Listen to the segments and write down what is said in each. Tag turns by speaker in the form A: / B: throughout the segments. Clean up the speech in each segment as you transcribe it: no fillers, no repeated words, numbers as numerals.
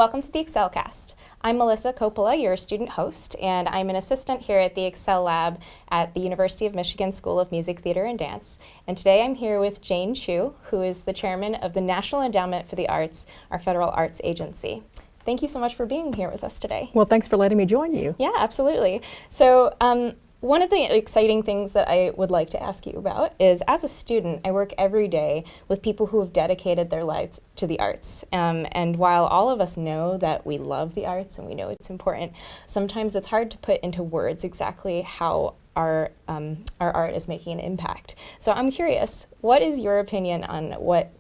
A: Welcome to the EXCELcast. I'm Melissa Coppola, your student host, and I'm an assistant here at the EXCEL Lab at the University of Michigan School of Music, Theater, and Dance. And today I'm here with Jane Chu, who is the chairman of the National Endowment for the Arts, our federal arts agency. Thank you so much for being here with us today.
B: Well, thanks for letting me join you.
A: Yeah, absolutely. So, one of the exciting things that I would like to ask you about is, as a student, I work every day with people who have dedicated their lives to the arts. And while all of us know that we love the arts and we know it's important, sometimes it's hard to put into words exactly how our art is making an impact. So I'm curious, what is your opinion on what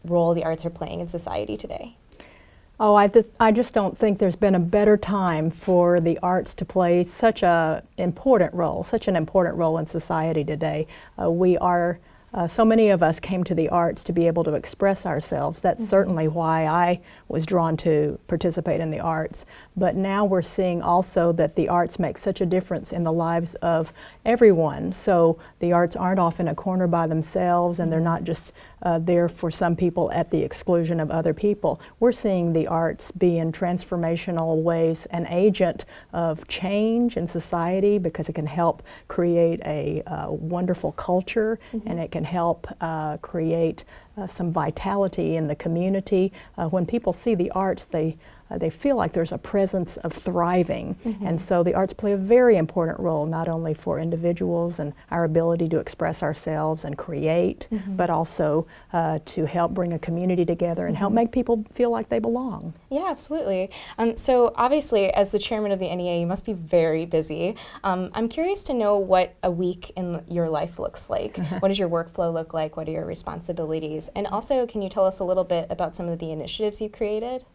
A: role the arts are playing in society today?
B: Oh, I just don't think there's been a better time for the arts to play such an important role in society today. So many of us came to the arts to be able to express ourselves. That's certainly why I was drawn to participate in the arts. But now we're seeing also that the arts make such a difference in the lives of everyone. So the arts aren't off in a corner by themselves, and they're not just there for some people at the exclusion of other people. We're seeing the arts be in transformational ways an agent of change in society, because it can help create a wonderful culture, and it can help create some vitality in the community. When people see the arts, they feel like there's a presence of thriving. And so the arts play a very important role, not only for individuals and our ability to express ourselves and create, but also to help bring a community together and help make people feel like they belong.
A: Yeah, absolutely. So obviously, as the chairman of the NEA, you must be very busy. I'm curious to know what a week in your life looks like. What does your workflow look like? What are your responsibilities? And also, can you tell us a little bit about some of the initiatives you created?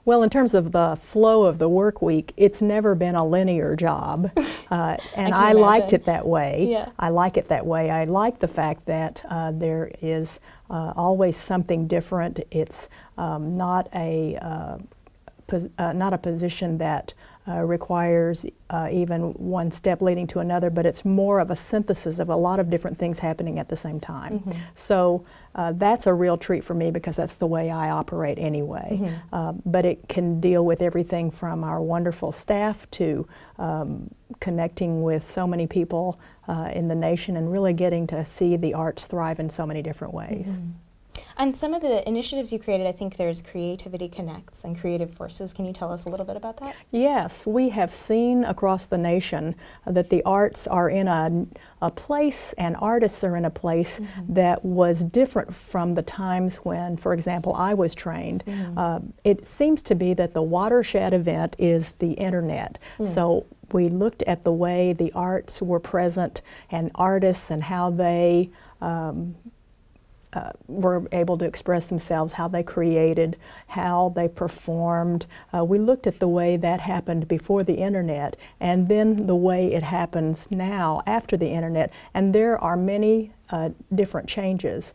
B: Well, in terms of the flow of the work week, it's never been a linear job, and I liked it that way.
A: Yeah.
B: I like it that way. I like the fact that there is always something different. It's not a position that requires even one step leading to another, but it's more of a synthesis of a lot of different things happening at the same time. So that's a real treat for me, because that's the way I operate anyway. But it can deal with everything from our wonderful staff to connecting with so many people in the nation, and really getting to see the arts thrive in so many different ways.
A: And some of the initiatives you created, I think there's Creativity Connects and Creative Forces. Can you tell us a little bit about that?
B: Yes, we have seen across the nation that the arts are in a place, and artists are in a place that was different from the times when, for example, I was trained. It seems to be that the watershed event is the internet. So we looked at the way the arts were present, and artists, and how they were able to express themselves, how they created, how they performed. We looked at the way that happened before the internet, and then the way it happens now after the internet. And there are many different changes.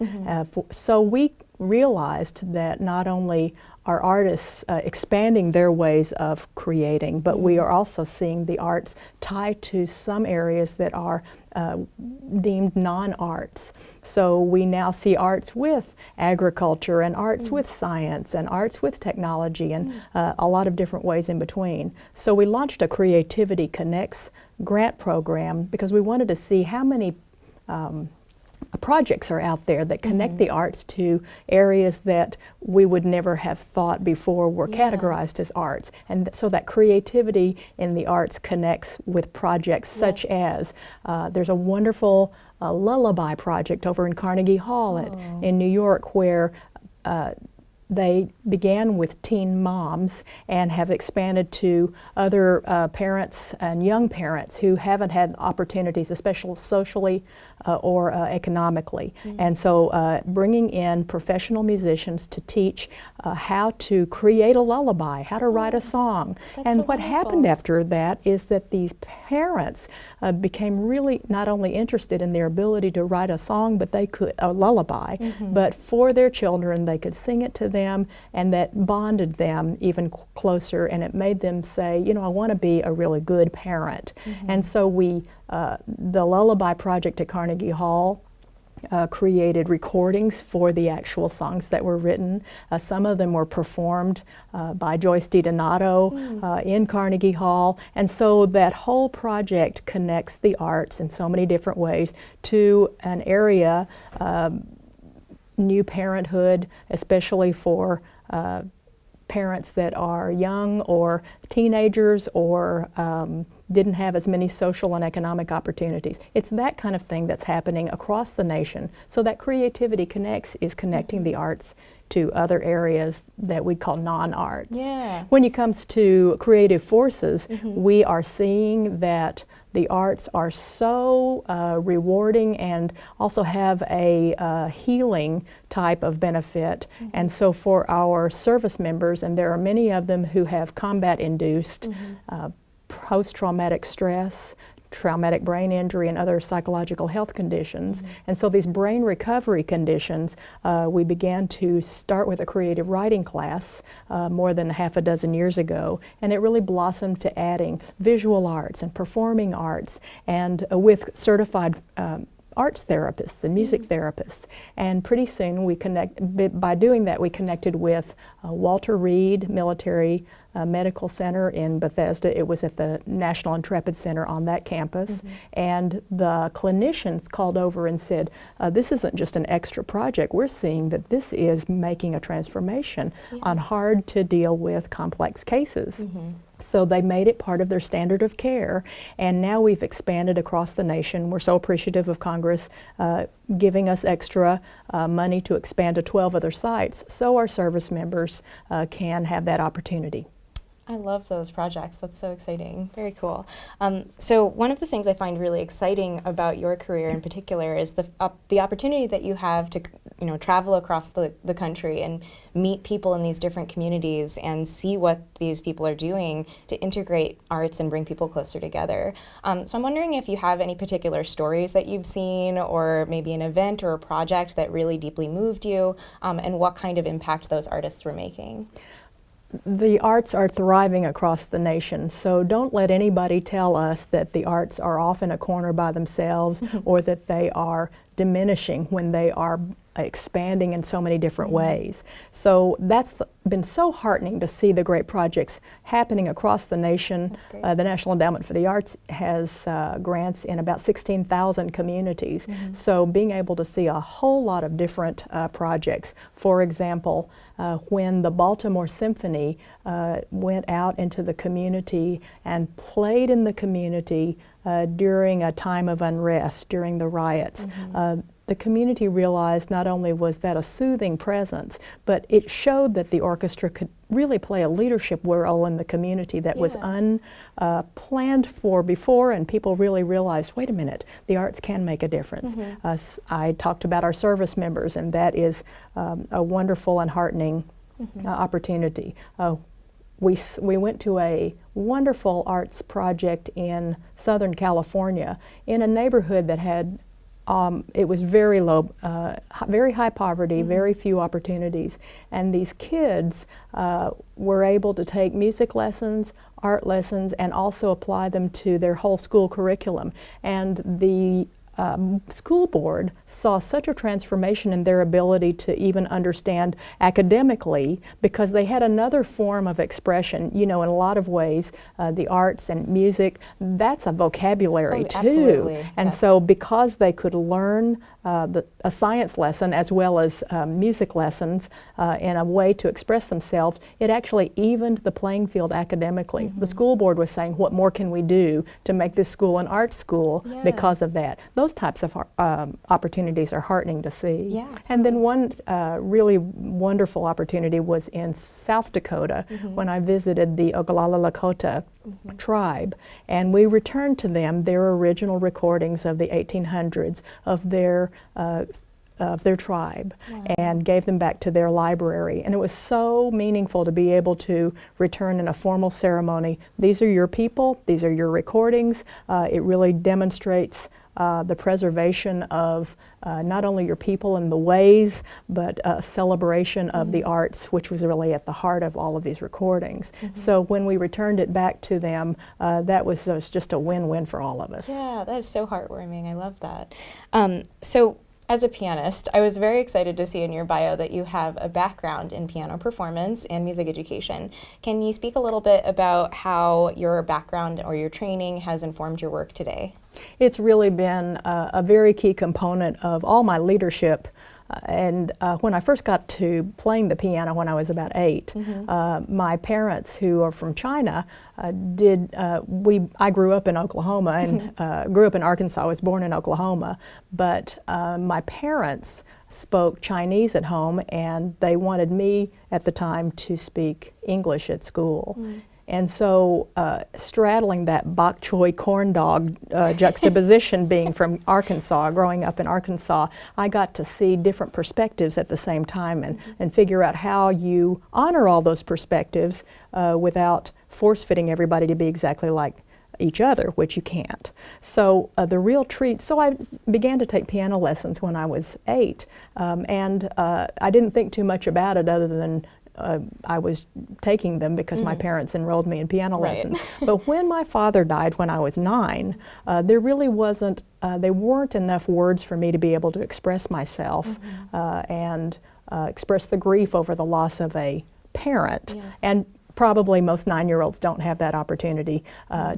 B: So we realized that not only are artists expanding their ways of creating, but we are also seeing the arts tied to some areas that are deemed non-arts. So we now see arts with agriculture, and arts with science, and arts with technology, and a lot of different ways in between. So we launched a Creativity Connects grant program, because we wanted to see how many projects are out there that connect the arts to areas that we would never have thought before were categorized as arts. And so that creativity in the arts connects with projects such as, there's a wonderful lullaby project over in Carnegie Hall in New York, where they began with teen moms and have expanded to other parents and young parents who haven't had opportunities, especially socially or economically. And so bringing in professional musicians to teach how to create a lullaby, how to write a song. And what happened after that is that these parents became really not only interested in their ability to write a song, but they could, a lullaby, but for their children, they could sing it to them, and that bonded them even closer, and it made them say, you know, I want to be a really good parent. And so we, the Lullaby Project at Carnegie Hall created recordings for the actual songs that were written. Some of them were performed by Joyce DiDonato in Carnegie Hall. And so that whole project connects the arts in so many different ways to an area, new parenthood, especially for parents that are young or teenagers or didn't have as many social and economic opportunities. It's that kind of thing that's happening across the nation. So that creativity is connecting the arts to other areas that we call non-arts.
A: Yeah.
B: When it comes to creative forces, we are seeing that the arts are so rewarding and also have a healing type of benefit. And so for our service members, and there are many of them who have combat-induced post-traumatic stress, traumatic brain injury, and other psychological health conditions. And so these brain recovery conditions, we began to start with a creative writing class more than half a dozen years ago, and it really blossomed to adding visual arts and performing arts, and with certified arts therapists and music therapists. And pretty soon by doing that, we connected with Walter Reed Military Medical Center in Bethesda. It was at the National Intrepid Center on that campus. And the clinicians called over and said, this isn't just an extra project. We're seeing that this is making a transformation on hard to deal with complex cases. So they made it part of their standard of care, and now we've expanded across the nation. We're so appreciative of Congress giving us extra money to expand to 12 other sites so our service members can have that opportunity.
A: I love those projects. That's so exciting. Very cool. So one of the things I find really exciting about your career in particular is the opportunity that you have to travel across the country and meet people in these different communities and see what these people are doing to integrate arts and bring people closer together. So I'm wondering if you have any particular stories that you've seen, or maybe an event or a project that really deeply moved you, and what kind of impact those artists were making.
B: The arts are thriving across the nation, so don't let anybody tell us that the arts are off in a corner by themselves or that they are diminishing when they are expanding in so many different ways. So that's been so heartening to see the great projects happening across the nation. The National Endowment for the Arts has grants in about 16,000 communities. So being able to see a whole lot of different projects. For example, when the Baltimore Symphony went out into the community and played in the community during a time of unrest, during the riots, the community realized not only was that a soothing presence, but it showed that the orchestra could really play a leadership role in the community that was unplanned for before, and people really realized, wait a minute, the arts can make a difference. I talked about our service members, and that is a wonderful and heartening opportunity. We went to a wonderful arts project in Southern California in a neighborhood that had it was very low, very high poverty, very few opportunities. And these kids were able to take music lessons, art lessons, and also apply them to their whole school curriculum. And the school board saw such a transformation in their ability to even understand academically, because they had another form of expression. In a lot of ways, the arts and music, that's a vocabulary too.
A: Absolutely.
B: And so because they could learn a science lesson as well as music lessons in a way to express themselves, it actually evened the playing field academically. The school board was saying, what more can we do to make this school an art school because of that? Those types of opportunities are heartening to see.
A: Yeah,
B: and then one really wonderful opportunity was in South Dakota when I visited the Oglala Lakota tribe, and we returned to them their original recordings of the 1800s of their tribe and gave them back to their library. And it was so meaningful to be able to return in a formal ceremony. These are your people, these are your recordings. It really demonstrates the preservation of not only your people and the ways, but a celebration of the arts, which was really at the heart of all of these recordings. So when we returned it back to them, that was just a win-win for all of us.
A: Yeah, that is so heartwarming. I love that. So As a pianist, I was very excited to see in your bio that you have a background in piano performance and music education. Can you speak a little bit about how your background or your training has informed your work today?
B: It's really been a very key component of all my leadership. And when I first got to playing the piano when I was about 8, my parents, who are from China, I grew up in Oklahoma and grew up in Arkansas. I was born in Oklahoma, but my parents spoke Chinese at home, and they wanted me at the time to speak English at school. And so straddling that bok choy corn dog juxtaposition, being from Arkansas, growing up in Arkansas, I got to see different perspectives at the same time and figure out how you honor all those perspectives without force-fitting everybody to be exactly like each other, which you can't. So the real treat, so I began to take piano lessons when I was 8, and I didn't think too much about it other than I was taking them because my parents enrolled me in piano lessons. But when my father died when I was 9, there really there weren't enough words for me to be able to express myself and express the grief over the loss of a parent. And probably most 9-year-olds don't have that opportunity,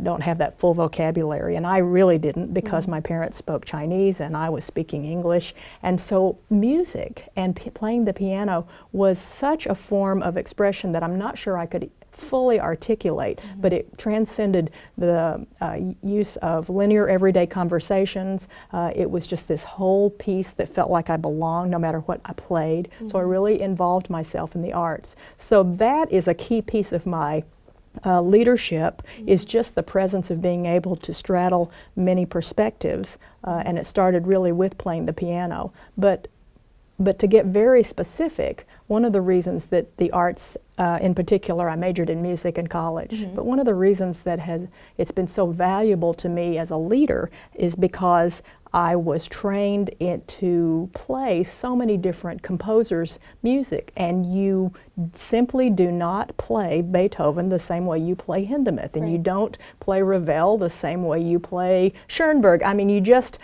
B: don't have that full vocabulary, and I really didn't because my parents spoke Chinese and I was speaking English. And so music and playing the piano was such a form of expression that I'm not sure I could fully articulate, but it transcended the use of linear everyday conversations. It was just this whole piece that felt like I belonged no matter what I played. So I really involved myself in the arts. So that is a key piece of my leadership, is just the presence of being able to straddle many perspectives. And it started really with playing the piano. But to get very specific, one of the reasons that the arts, in particular, I majored in music in college, but one of the reasons that it's been so valuable to me as a leader is because I was trained to play so many different composers' music, and you simply do not play Beethoven the same way you play Hindemith, and you don't play Ravel the same way you play Schoenberg. I mean, you just,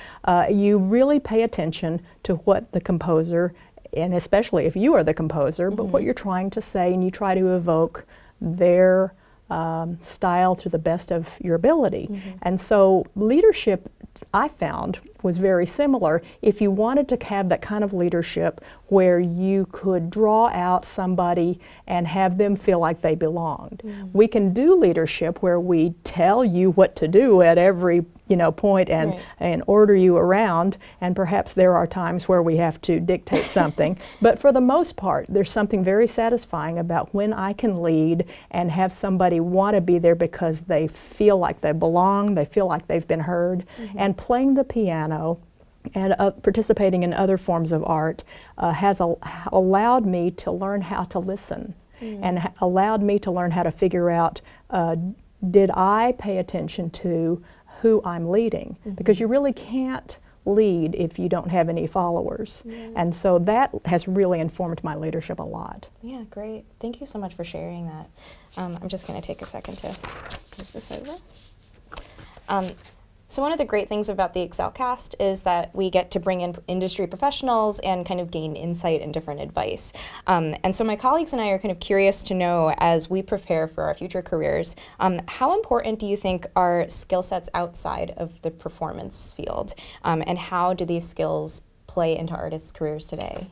B: you really pay attention to what the composer, and especially if you are the composer, but what you're trying to say, and you try to evoke their style to the best of your ability. And so leadership, I found, was very similar. If you wanted to have that kind of leadership where you could draw out somebody and have them feel like they belonged. We can do leadership where we tell you what to do at every point and order you around, and perhaps there are times where we have to dictate something. But for the most part, there's something very satisfying about when I can lead and have somebody want to be there because they feel like they belong, they feel like they've been heard. And playing the piano and participating in other forms of art has allowed me to learn how to listen and allowed me to learn how to figure out, did I pay attention to who I'm leading? Because you really can't lead if you don't have any followers. And so that has really informed my leadership a lot.
A: Yeah, great. Thank you so much for sharing that. I'm just going to take a second to move this over. So one of the great things about the EXCELcast is that we get to bring in industry professionals and kind of gain insight and different advice. And so my colleagues and I are kind of curious to know, as we prepare for our future careers, how important do you think are skill sets outside of the performance field? And how do these skills play into artists' careers today?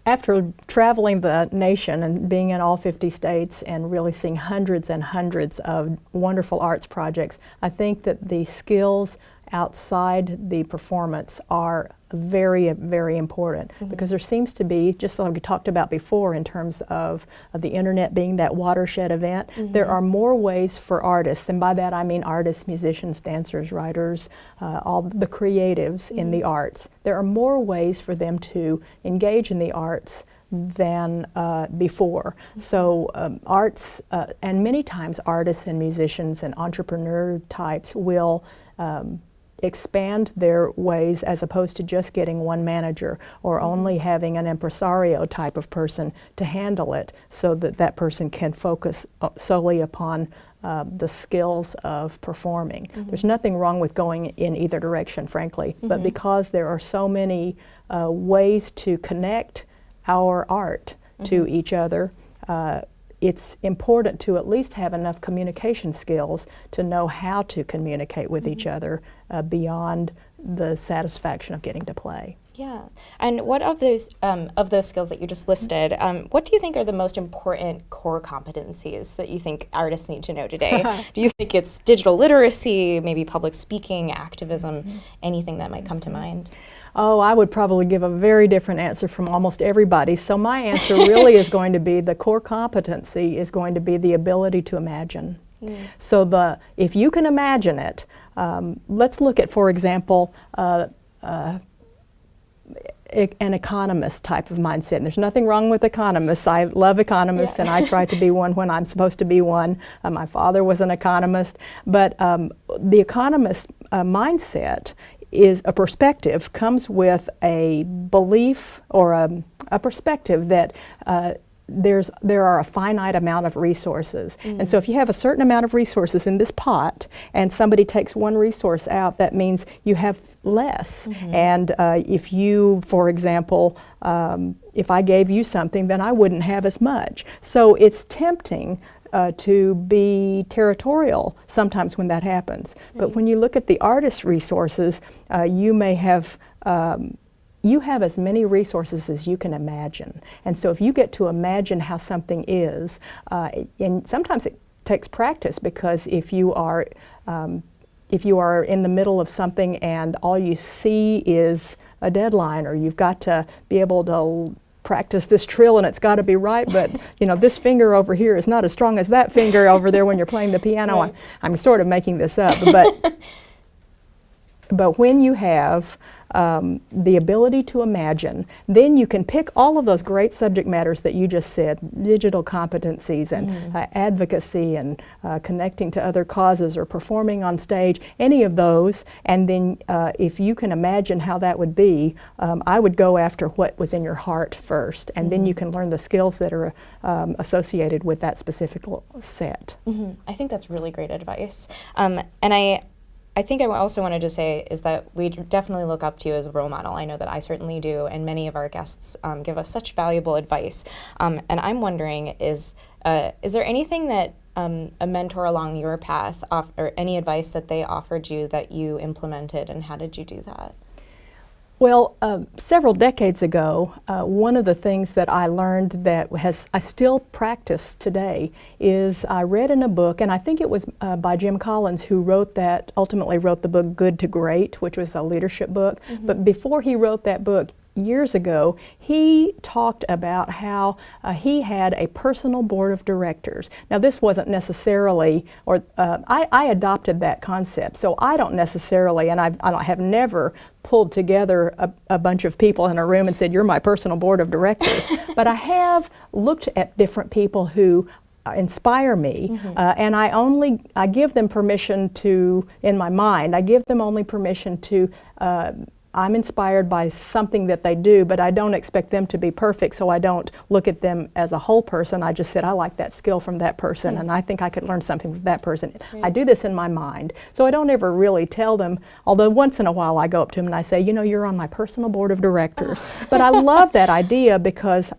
B: After traveling the nation and being in all 50 states and really seeing hundreds and hundreds of wonderful arts projects, I think that the skills outside the performance are very, very important, because there seems to be, just like we talked about before in terms of the internet being that watershed event, there are more ways for artists, and by that I mean artists, musicians, dancers, writers, all the creatives in the arts. There are more ways for them to engage in the arts than before. So arts, and many times artists and musicians and entrepreneur types will expand their ways, as opposed to just getting one manager or only having an impresario type of person to handle it, so that that person can focus solely upon the skills of performing. There's nothing wrong with going in either direction, frankly, but because there are so many ways to connect our art to each other, it's important to at least have enough communication skills to know how to communicate with each other beyond the satisfaction of getting to play.
A: Yeah, and what of those skills that you just listed, what do you think are the most important core competencies that you think artists need to know today? Do you think it's digital literacy, maybe public speaking, activism, anything that might come to mind?
B: Oh, I would probably give a very different answer from almost everybody. So my answer really is going to be the core competency is going to be the ability to imagine. So if you can imagine it, let's look at, for example, an economist type of mindset. And there's nothing wrong with economists. I love economists, and I try to be one when I'm supposed to be one. My father was an economist, but the economist mindset is a perspective, comes with a belief or a perspective that there are a finite amount of resources. And so if you have a certain amount of resources in this pot and somebody takes one resource out, that means you have less. And if you, for example, if I gave you something, then I wouldn't have as much. So it's tempting to be territorial sometimes when that happens. But when you look at the artist's resources, you may have you have as many resources as you can imagine. And so if you get to imagine how something is, and sometimes it takes practice, because if you are in the middle of something and all you see is a deadline, or you've got to be able to practice this trill and it's got to be right, but this finger over here is not as strong as that finger over there when you're playing the piano. Right. I'm sort of making this up, but when you have the ability to imagine, then you can pick all of those great subject matters that you just said, digital competencies and advocacy and connecting to other causes or performing on stage, any of those, and then if you can imagine how that would be, I would go after what was in your heart first, and then you can learn the skills that are associated with that specific set.
A: I think that's really great advice. And I think I also wanted to say is that we definitely look up to you as a role model. I know that I certainly do, and many of our guests give us such valuable advice. And I'm wondering, is there anything that a mentor along your path, or any advice that they offered you that you implemented, and how did you do that?
B: Well, several decades ago, one of the things that I learned that I still practice today is I read in a book, and I think it was by Jim Collins, who ultimately wrote the book Good to Great, which was a leadership book. But before he wrote that book, years ago, he talked about how he had a personal board of directors. Now, this wasn't necessarily, I adopted that concept, so I don't necessarily, and I have never pulled together a bunch of people in a room and said, you're my personal board of directors. But I have looked at different people who inspire me, and I give them permission to, in my mind, I give them only permission to I'm inspired by something that they do, but I don't expect them to be perfect, so I don't look at them as a whole person. I just said, I like that skill from that person, and I think I could learn something from that person. I do this in my mind, so I don't ever really tell them, although once in a while I go up to them and I say, you're on my personal board of directors. But I love that idea because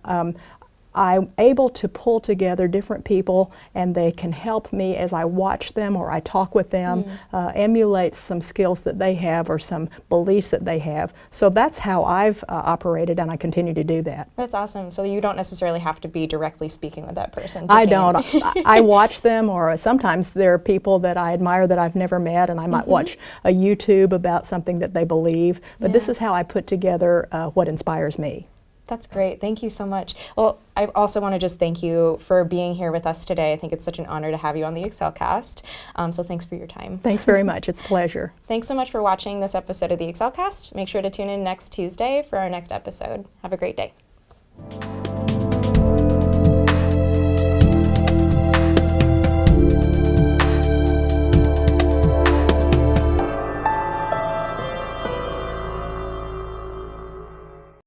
B: I'm able to pull together different people, and they can help me as I watch them or I talk with them, emulate some skills that they have or some beliefs that they have. So that's how I've operated, and I continue to do that.
A: That's awesome. So you don't necessarily have to be directly speaking with that person.
B: I don't. I watch them, or sometimes there are people that I admire that I've never met, and I might watch a YouTube about something that they believe. But this is how I put together what inspires me.
A: That's great. Thank you so much. Well, I also want to just thank you for being here with us today. I think it's such an honor to have you on the EXCELcast. So thanks for your time.
B: Thanks very much. It's a pleasure.
A: Thanks so much for watching this episode of the EXCELcast. Make sure to tune in next Tuesday for our next episode. Have a great day.